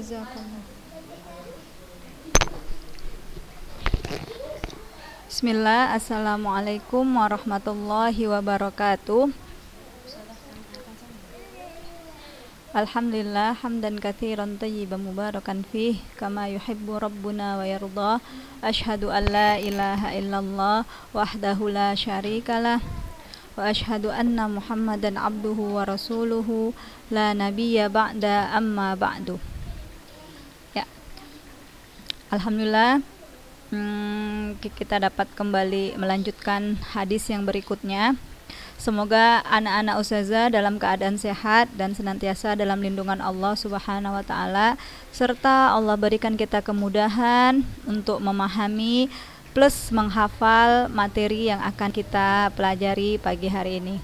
Jazakallah. Bismillah, assalamualaikum warahmatullahi wabarakatuh. Alhamdulillah hamdan katsiran thayyiban mubarakan fih kama yuhibbu rabbuna wa yarda. Asyhadu an la ilaha illallah wahdahu la syarikalah wa asyhadu anna Muhammadan abduhu wa rasuluhu la nabiyya ba'da amma ba'du. Ya. Alhamdulillah kita dapat kembali melanjutkan hadis yang berikutnya. Semoga anak-anak ustazah dalam keadaan sehat dan senantiasa dalam lindungan Allah Subhanahu wa taala, serta Allah berikan kita kemudahan untuk memahami plus menghafal materi yang akan kita pelajari pagi hari ini.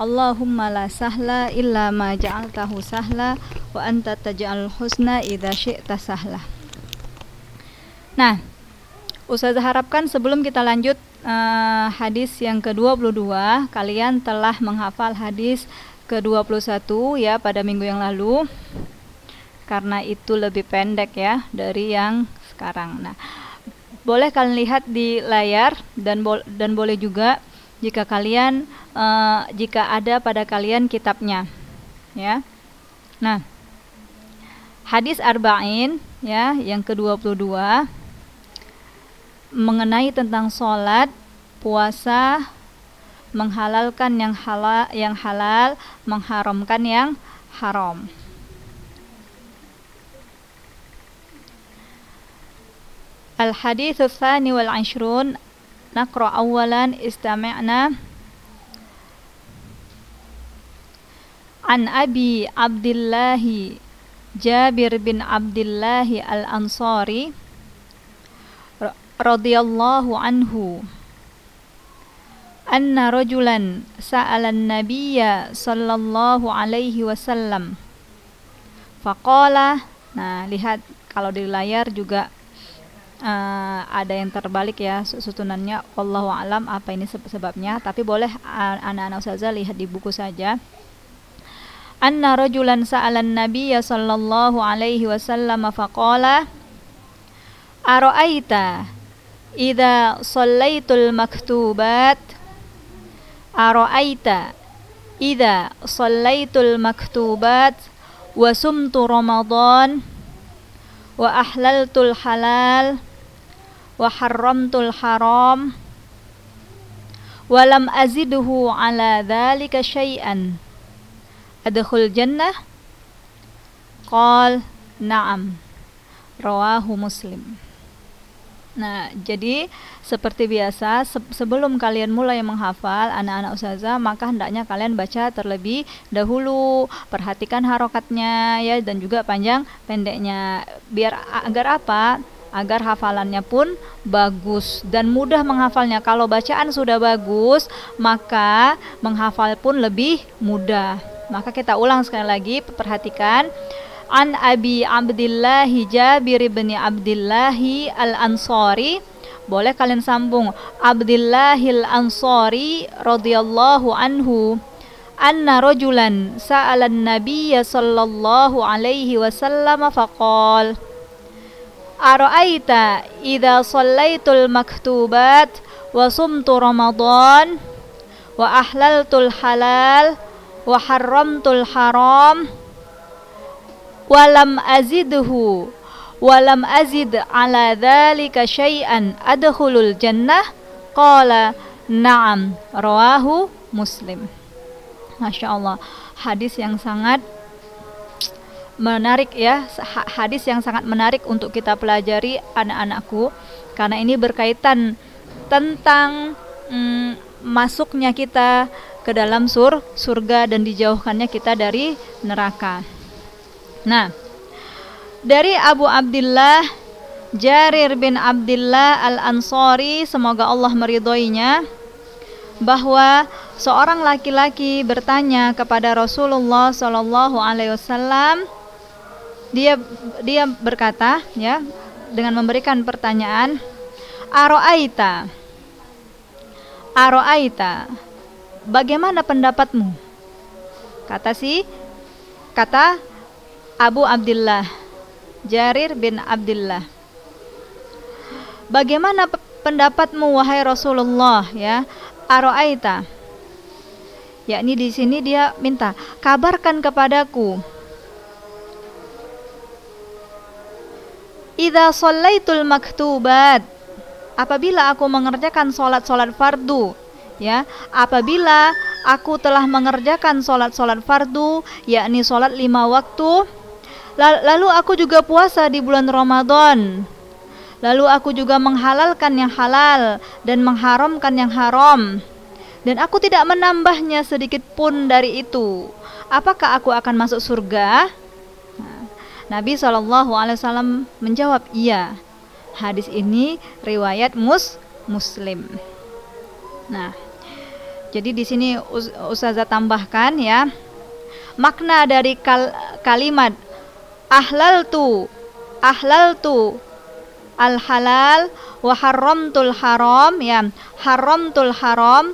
Allahumma la sahla illa ma ja'altahu sahla wa anta taj'alul husna idza syi'ta sahla. Nah, ustazah harapkan sebelum kita lanjut hadis yang ke-22, kalian telah menghafal hadis ke-21 ya pada minggu yang lalu, karena itu lebih pendek ya dari yang sekarang. Nah, boleh kalian lihat di layar dan boleh juga jika kalian jika ada pada kalian kitabnya ya. Nah, hadis arba'in ya yang ke-22 mengenai tentang sholat, puasa, menghalalkan yang halal, mengharamkan yang haram. Al-haditsu tsani wal 'ashrun, naqra awalan istami'na an Abi Abdullah Jabir bin Abdullah al-Ansari radhiyallahu anhu anna rajulan sa'ala an-nabiyya sallallahu alaihi wasallam faqala. Nah, lihat kalau di layar juga ada yang terbalik ya susunannya, wallahu alam apa ini sebabnya, tapi boleh anak-anak ustazah lihat di buku saja. Anna rajulan sa'ala an-nabiyya sallallahu alaihi wasallam faqala ara'aita idza shallaitul maktubat ara'aita idza shallaitul maktubat wa sumtu ramadan wa ahlaltul halal wa harramtul haram wa lam azidhu ala dhalika syai'an adkhul jannah? Qal na'am, rawahu Muslim. Nah, jadi seperti biasa sebelum kalian mulai menghafal anak-anak ustazah, maka hendaknya kalian baca terlebih dahulu, perhatikan harokatnya ya, dan juga panjang pendeknya, biar agar apa? Agar hafalannya pun bagus dan mudah menghafalnya. Kalau bacaan sudah bagus, maka menghafal pun lebih mudah. Maka kita ulang sekali lagi, perhatikan. An Abi Abdullah Jabir bin Abdullah al-Ansari, boleh kalian sambung, Abdullahil Ansari radhiyallahu anhu anna rajulan sa'ala an-nabiyya sallallahu alaihi wasallam faqal ara'aita idza shallaitul maktubat wa sumtu ramadan wa ahlaltul halal wa harramtul haram walam azidhu walam azid ala dhalika syai'an adkhulul jannah? Qala na'am, rawahu Muslim. Masya Allah, hadis yang sangat menarik ya, hadis yang sangat menarik untuk kita pelajari anak-anakku, karena ini berkaitan tentang masuknya kita ke dalam surga dan dijauhkannya kita dari neraka. Nah, dari Abu Abdullah Jarir bin Abdullah al-Ansari, semoga Allah meridhoinya, bahwa seorang laki-laki bertanya kepada Rasulullah sallallahu alaihi wasallam. Dia berkata ya, dengan memberikan pertanyaan, Aro'aita, bagaimana pendapatmu? Kata Abu Abdullah Jarir bin Abdullah, bagaimana pendapatmu wahai Rasulullah, ya? Aro'aita, yakni di sini dia minta kabarkan kepadaku, idza shallaitul maktubat, apabila aku mengerjakan solat-solat fardu, ya, apabila aku telah mengerjakan solat-solat fardu, yakni solat 5 waktu, lalu aku juga puasa di bulan Ramadan, lalu aku juga menghalalkan yang halal dan mengharamkan yang haram, dan aku tidak menambahnya sedikit pun dari itu, apakah aku akan masuk surga? Nabi SAW menjawab, iya. Hadis ini riwayat Muslim. Nah, jadi di sini Ustazah tambahkan, ya, makna dari kalimat ahlaltu al halal wa haramtul haram, ya, haramtul haram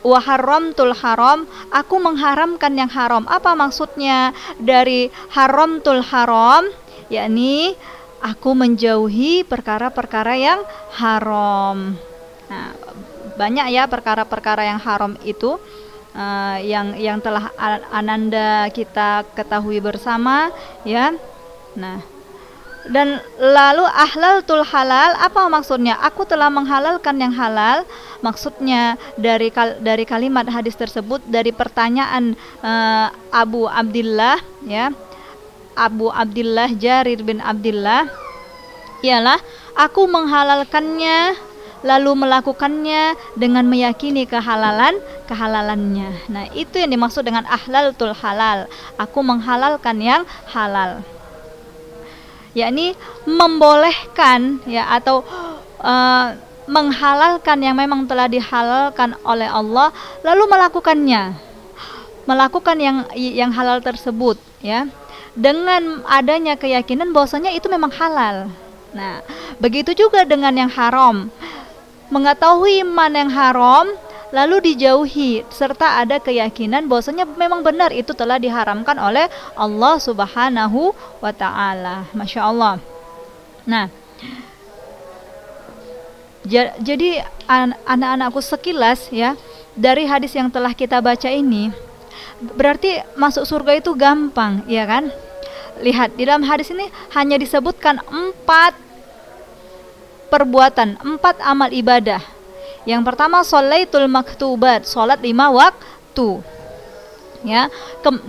wa haramtul haram, aku mengharamkan yang haram. Apa maksudnya dari haramtul haram? Yakni aku menjauhi perkara-perkara yang haram. Nah, banyak ya perkara-perkara yang haram itu yang telah ananda kita ketahui bersama, ya. Nah, dan lalu ahlaltul halal, apa maksudnya? Aku telah menghalalkan yang halal. Maksudnya dari kalimat hadis tersebut, dari pertanyaan Abu Abdullah, ya, Abu Abdullah Jarir bin Abdullah, ialah aku menghalalkannya lalu melakukannya dengan meyakini kehalalannya. Nah, itu yang dimaksud dengan ahlaltul halal. Aku menghalalkan yang halal, yakni membolehkan, ya, atau menghalalkan yang memang telah dihalalkan oleh Allah, lalu melakukan yang halal tersebut, ya, dengan adanya keyakinan bahwasanya itu memang halal. Nah, begitu juga dengan yang haram, mengetahui mana yang haram lalu dijauhi, serta ada keyakinan bahwasanya memang benar itu telah diharamkan oleh Allah Subhanahu wa ta'ala. Masya Allah. Nah, jadi anak-anakku sekilas, ya, dari hadis yang telah kita baca ini, berarti masuk surga itu gampang, ya kan? Lihat, di dalam hadis ini hanya disebutkan 4 perbuatan, 4 amal ibadah. Yang pertama, sholaitul maktubat, sholat 5 waktu, ya.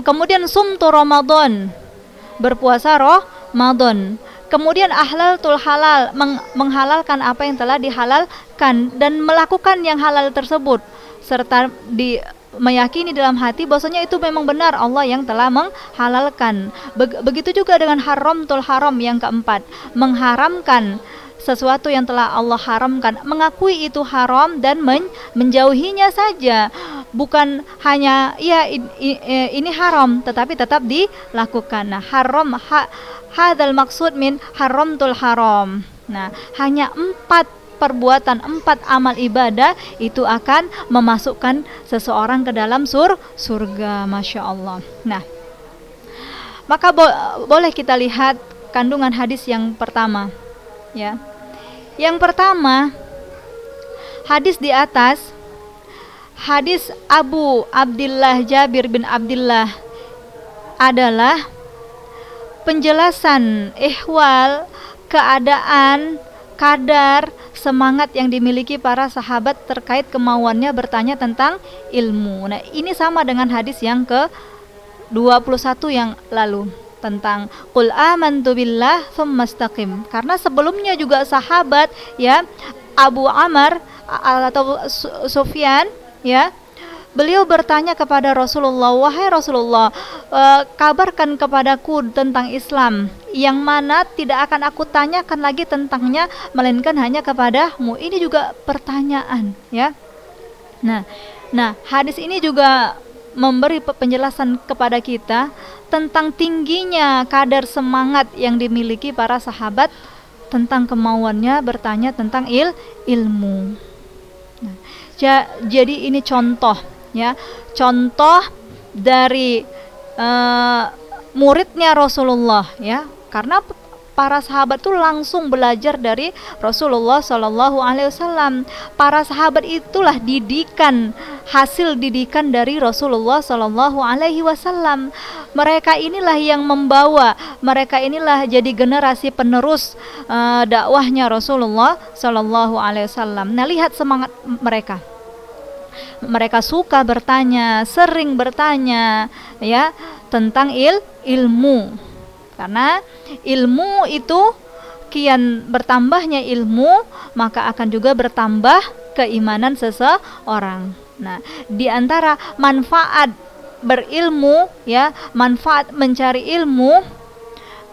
Kemudian sumtu Ramadan, berpuasa Ramadan. Kemudian ahlaltul halal, menghalalkan apa yang telah dihalalkan dan melakukan yang halal tersebut, serta meyakini dalam hati bahwasanya itu memang benar Allah yang telah menghalalkan. Begitu juga dengan haramtul haram, yang keempat, mengharamkan sesuatu yang telah Allah haramkan, mengakui itu haram dan menjauhinya saja, bukan hanya ya ini haram tetapi tetap dilakukan. Nah, haram hadzal maksud min haramtul haram. Nah, hanya 4 perbuatan, 4 amal ibadah itu akan memasukkan seseorang ke dalam surga. Masya Allah. Nah, maka boleh kita lihat kandungan hadis yang pertama, ya. Yang pertama, hadis di atas, hadis Abu Abdullah Jabir bin Abdullah, adalah penjelasan ihwal, keadaan, kadar, semangat yang dimiliki para sahabat terkait kemauannya bertanya tentang ilmu. Nah, ini sama dengan hadis yang ke-21 yang lalu tentang qul amantu billah tsumastaqim. Karena sebelumnya juga sahabat, ya, Abu Amr atau Sufyan, ya, beliau bertanya kepada Rasulullah, wahai Rasulullah, kabarkan kepadaku tentang Islam yang mana tidak akan aku tanyakan lagi tentangnya melainkan hanya kepadamu. Ini juga pertanyaan, ya. Nah, hadis ini juga memberi penjelasan kepada kita tentang tingginya kadar semangat yang dimiliki para sahabat tentang kemauannya bertanya tentang ilmu. Nah, jadi ini contoh, ya, contoh dari muridnya Rasulullah, ya, karena para sahabat tuh langsung belajar dari Rasulullah Shallallahu Alaihi Wasallam. Para sahabat itulah hasil didikan dari Rasulullah Shallallahu Alaihi Wasallam. Mereka inilah yang membawa, mereka inilah jadi generasi penerus dakwahnya Rasulullah Shallallahu Alaihi Wasallam. Nah, lihat semangat mereka. Mereka suka bertanya, sering bertanya, ya, tentang ilmu. Karena ilmu itu, kian bertambahnya ilmu, maka akan juga bertambah keimanan seseorang. Nah, di antara manfaat berilmu, ya, manfaat mencari ilmu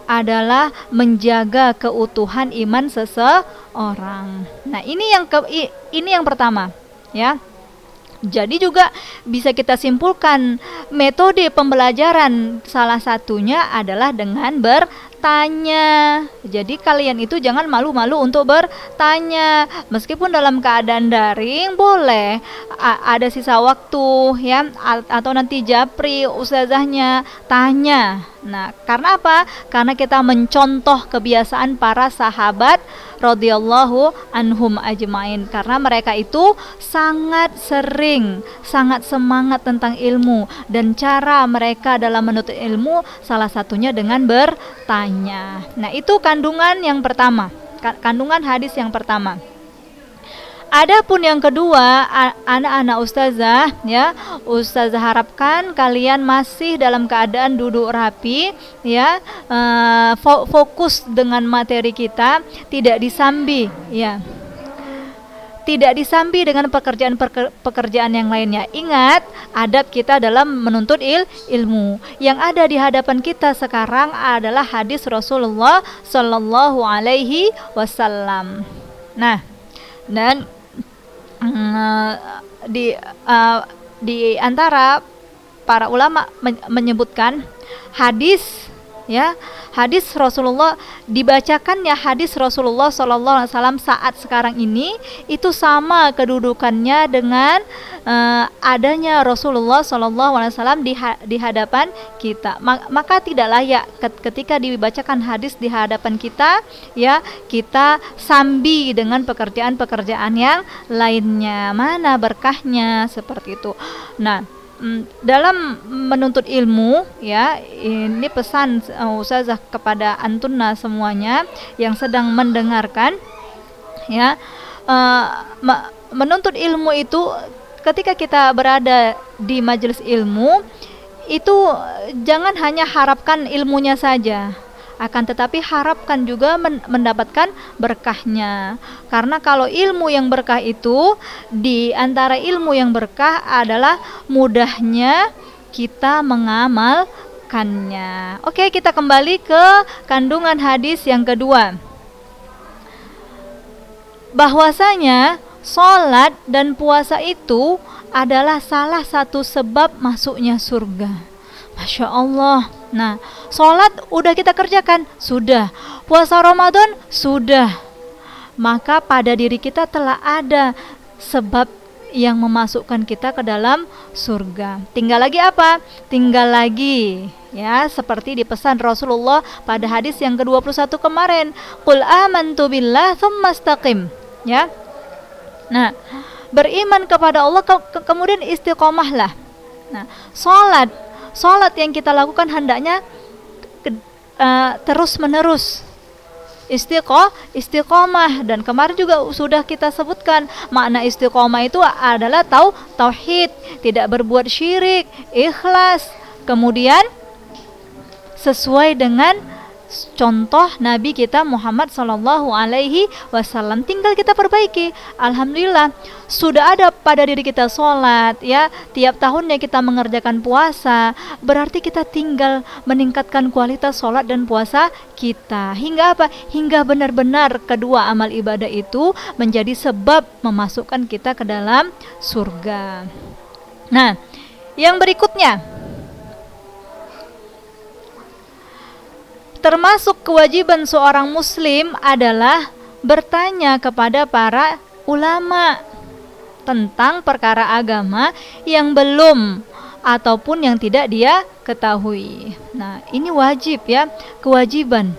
adalah menjaga keutuhan iman seseorang. Nah, ini yang pertama, ya. Jadi juga bisa kita simpulkan metode pembelajaran salah satunya adalah dengan bertanya. Jadi kalian itu jangan malu-malu untuk bertanya. Meskipun dalam keadaan daring boleh ada sisa waktu, ya, atau nanti japri ustazahnya tanya. Nah, karena apa? Karena kita mencontoh kebiasaan para sahabat radhiyallahu anhum ajmain, karena mereka itu sangat sering, sangat semangat tentang ilmu, dan cara mereka dalam menuntut ilmu salah satunya dengan bertanya. Nah, itu kandungan yang pertama, kandungan hadis yang pertama. Adapun yang kedua, anak-anak ustazah, ya, ustazah harapkan kalian masih dalam keadaan duduk rapi, ya, fokus dengan materi kita, tidak disambi, ya, tidak disambi dengan pekerjaan yang lainnya. Ingat, adab kita dalam menuntut ilmu. Yang ada di hadapan kita sekarang adalah hadis Rasulullah Shallallahu Alaihi Wasallam. Nah, dan di antara para ulama menyebutkan hadis, ya, hadis Rasulullah, dibacakannya hadis Rasulullah Shallallahu Alaihi Wasallam saat sekarang ini itu sama kedudukannya dengan adanya Rasulullah Shallallahu Alaihi Wasallam di hadapan kita. Maka tidak layak ketika dibacakan hadis di hadapan kita, ya, kita sambi dengan pekerjaan-pekerjaan yang lainnya. Mana berkahnya seperti itu. Nah, dalam menuntut ilmu, ya, ini pesan ustazah kepada antunna semuanya yang sedang mendengarkan, ya, menuntut ilmu itu ketika kita berada di majelis ilmu itu jangan hanya harapkan ilmunya saja, akan tetapi harapkan juga mendapatkan berkahnya. Karena kalau ilmu yang berkah itu, di antara ilmu yang berkah adalah mudahnya kita mengamalkannya. Oke, kita kembali ke kandungan hadis yang kedua. Bahwasanya sholat dan puasa itu adalah salah satu sebab masuknya surga. Masya Allah. Nah, sholat udah kita kerjakan, sudah. Puasa Ramadan, sudah. Maka pada diri kita telah ada sebab yang memasukkan kita ke dalam surga. Tinggal lagi apa? Tinggal lagi, ya, seperti dipesan Rasulullah pada hadis yang ke-21 kemarin, qul amantu billah tsumma istaqim, ya. Nah, beriman kepada Allah kemudian istiqomahlah. Nah, sholat yang kita lakukan hendaknya terus menerus istiqomah. Dan kemarin juga sudah kita sebutkan makna istiqomah itu adalah tauhid, tidak berbuat syirik, ikhlas, kemudian sesuai dengan contoh Nabi kita Muhammad Sallallahu Alaihi Wasallam. Tinggal kita perbaiki. Alhamdulillah sudah ada pada diri kita sholat, ya, tiap tahunnya kita mengerjakan puasa. Berarti kita tinggal meningkatkan kualitas sholat dan puasa kita. Hingga apa? Hingga benar-benar kedua amal ibadah itu menjadi sebab memasukkan kita ke dalam surga. Nah, yang berikutnya, termasuk kewajiban seorang muslim adalah bertanya kepada para ulama tentang perkara agama yang belum ataupun yang tidak dia ketahui. Nah, ini wajib ya, kewajiban.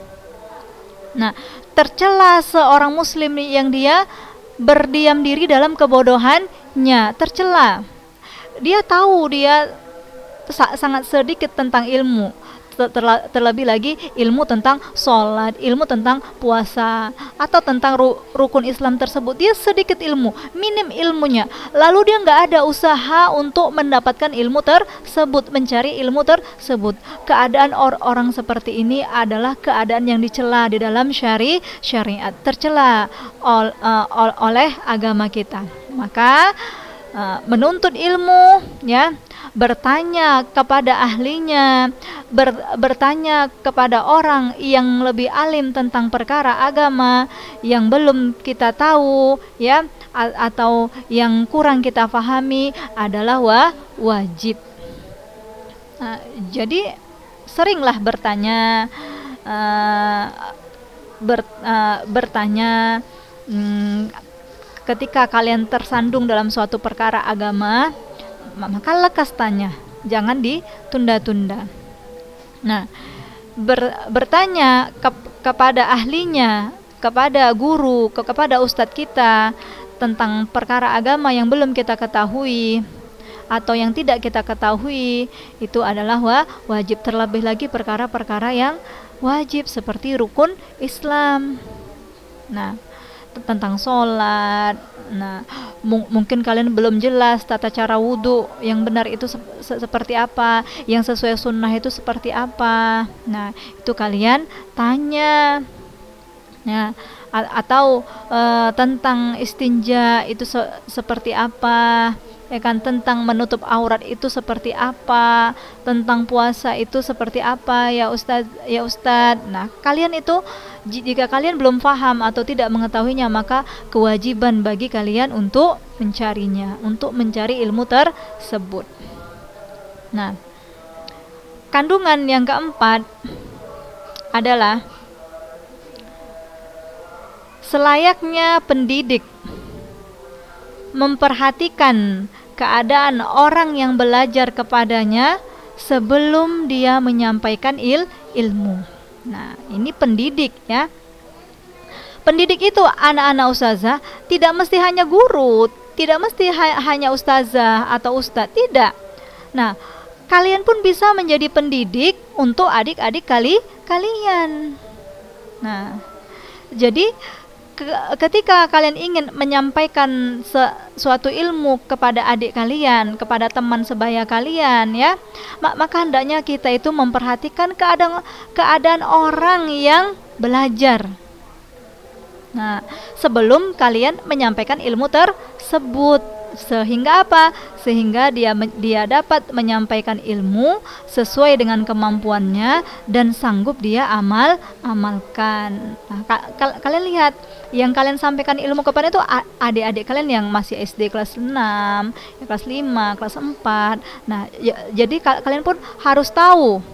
Nah, tercela seorang muslim yang dia berdiam diri dalam kebodohannya, tercela. Dia tahu dia sangat sedikit tentang ilmu, terlebih lagi ilmu tentang sholat, ilmu tentang puasa, atau tentang rukun Islam tersebut. Dia sedikit ilmu, minim ilmunya, lalu dia nggak ada usaha untuk mendapatkan ilmu tersebut, mencari ilmu tersebut. Keadaan orang seperti ini adalah keadaan yang dicela di dalam syariat, tercela oleh agama kita. Maka menuntut ilmu, ya, bertanya kepada ahlinya, bertanya kepada orang yang lebih alim tentang perkara agama yang belum kita tahu, ya, atau yang kurang kita pahami adalah wajib. Jadi seringlah bertanya, ketika kalian tersandung dalam suatu perkara agama, maka lekas tanya, jangan ditunda-tunda. Nah, bertanya kepada ahlinya, kepada guru, kepada ustadz kita tentang perkara agama yang belum kita ketahui atau yang tidak kita ketahui, itu adalah wajib. Terlebih lagi perkara-perkara yang wajib seperti rukun Islam. Nah, tentang sholat. Nah, mungkin kalian belum jelas tata cara wudhu yang benar itu seperti apa, yang sesuai sunnah itu seperti apa. Nah, itu kalian tanya. Nah, atau tentang istinja itu seperti apa, ya kan, tentang menutup aurat itu seperti apa, tentang puasa itu seperti apa, ya Ustadz. Nah, kalian itu jika kalian belum paham atau tidak mengetahuinya, maka kewajiban bagi kalian untuk mencarinya, untuk mencari ilmu tersebut. Nah, kandungan yang keempat adalah selayaknya pendidik memperhatikan keadaan orang yang belajar kepadanya sebelum dia menyampaikan ilmu. Nah, ini pendidik, ya. Pendidik itu anak-anak ustazah tidak mesti hanya guru, tidak mesti hanya ustazah atau ustadz, tidak. Nah, kalian pun bisa menjadi pendidik untuk adik-adik kalian. Nah, jadi ketika kalian ingin menyampaikan suatu ilmu kepada adik kalian, kepada teman sebaya kalian, ya, maka hendaknya kita itu memperhatikan keadaan orang yang belajar. Nah, sebelum kalian menyampaikan ilmu tersebut, sehingga apa? Sehingga dia dapat menyampaikan ilmu sesuai dengan kemampuannya dan sanggup dia amalkan. Nah, kalian lihat, yang kalian sampaikan ilmu kepada itu adik-adik kalian yang masih SD kelas 6, kelas 5, kelas 4. Nah, jadi kalian pun harus tahu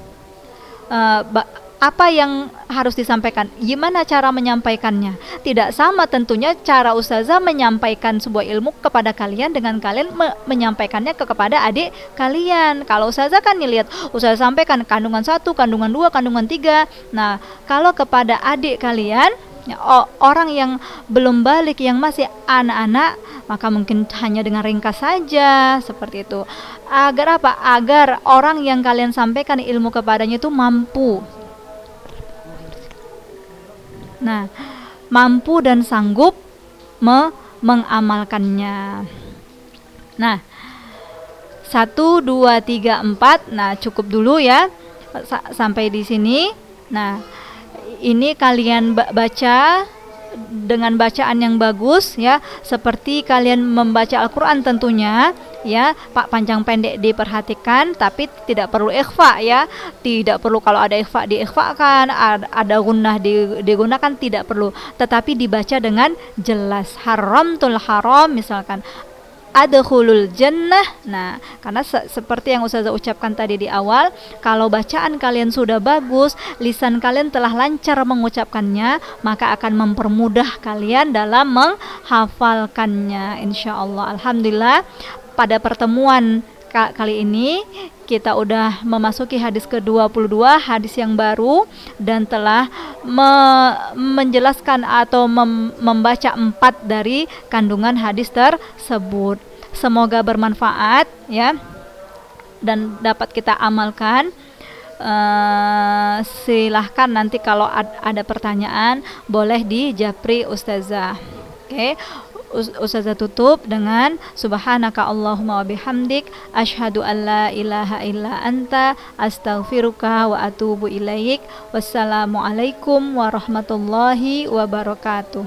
apa yang harus disampaikan, gimana cara menyampaikannya. Tidak sama tentunya cara ustazah menyampaikan sebuah ilmu kepada kalian dengan kalian menyampaikannya kepada adik kalian. Kalau ustazah kan lihat, ustazah sampaikan kandungan 1, kandungan 2, kandungan 3. Nah, kalau kepada adik kalian, ya, orang yang belum balik, yang masih anak-anak, maka mungkin hanya dengan ringkas saja seperti itu. Agar apa? Agar orang yang kalian sampaikan ilmu kepadanya itu mampu. Nah, mampu dan sanggup mengamalkannya. Nah, 1, 2, 3, 4. Nah, cukup dulu ya sampai di sini. Nah, ini kalian baca dengan bacaan yang bagus, ya, seperti kalian membaca Al-Quran tentunya, ya. Pak, panjang pendek diperhatikan, tapi tidak perlu ikhfa, ya. Tidak perlu, kalau ada ikhfa diikhfakan, ada gunnah digunakan, tidak perlu, tetapi dibaca dengan jelas. Haramtul haram misalkan, adkhulul jannah. Nah, karena seperti yang ustazah ucapkan tadi di awal, kalau bacaan kalian sudah bagus, lisan kalian telah lancar mengucapkannya, maka akan mempermudah kalian dalam menghafalkannya, insyaallah. Alhamdulillah, pada pertemuan kali ini kita udah memasuki hadis ke-22, hadis yang baru, dan telah menjelaskan atau membaca 4 dari kandungan hadis tersebut. Semoga bermanfaat ya, dan dapat kita amalkan. Silahkan nanti kalau ada pertanyaan boleh di japri Ustazah. Oke. Ustazah tutup dengan subhanaka Allahumma wa bihamdik asyhadu an la ilaha illa anta astaghfiruka wa atubu ilaik. Wassalamualaikum warahmatullahi wabarakatuh.